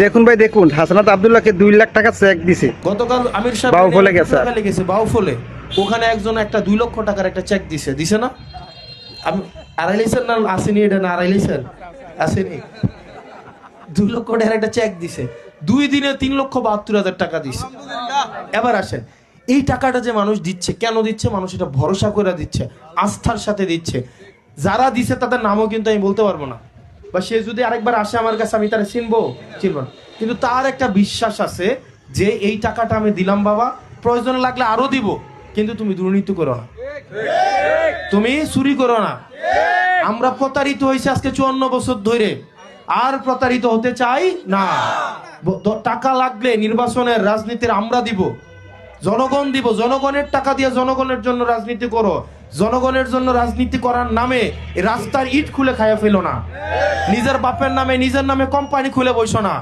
দেখুন ভাই দেখুন, হাসনাত আব্দুল্লাহকে 2 লাখ টাকা চেক দিছে গতকাল আমির সাহেব বাউফলে গেছে। বাউফলে ওখানে একজন একটা 2 লক্ষ টাকার একটা চেক দিছে না? আমি আড়াইলেছেন না আসেনি, এটা না আড়াইলেছেন আসেনি, 2 লক্ষ টাকার একটা চেক দিছে, 2 দিনে 3,72,000 টাকা দিছে। এবার আসেন, এই টাকাটা যে মানুষ দিচ্ছে কেন দিচ্ছে? মানুষ এটা ভরসা করে দিচ্ছে, আস্থার সাথে দিচ্ছে। যারা দিছে তাদের নামও কিন্তু আমি বলতে পারবো না, বা সে যদি আরেকবার আসে আমার কাছে আমি তারা চিনবো না, কিন্তু তার একটা বিশ্বাস আছে যে এই টাকাটা আমি দিলাম বাবা, প্রয়োজন লাগলে আরো দিব, কিন্তু তুমি দুর্নীতি করো না, তুমি চুরি করো না। আমরা প্রতারিত হয়েছি আজকে 54 বছর ধরে, আর প্রতারিত হতে চাই না। টাকা লাগলে নির্বাচনের রাজনীতির আমরা দিব, জনগণ দিব, জনগণের টাকা দিয়ে জনগণের জন্য রাজনীতি করো। জনগণের জন্য রাজনীতি করার নামে রাস্তার ইট খুলে খাইয়া ফেলো না, নিজের বাপের নামে নিজের নামে কোম্পানি খুলে বসো না।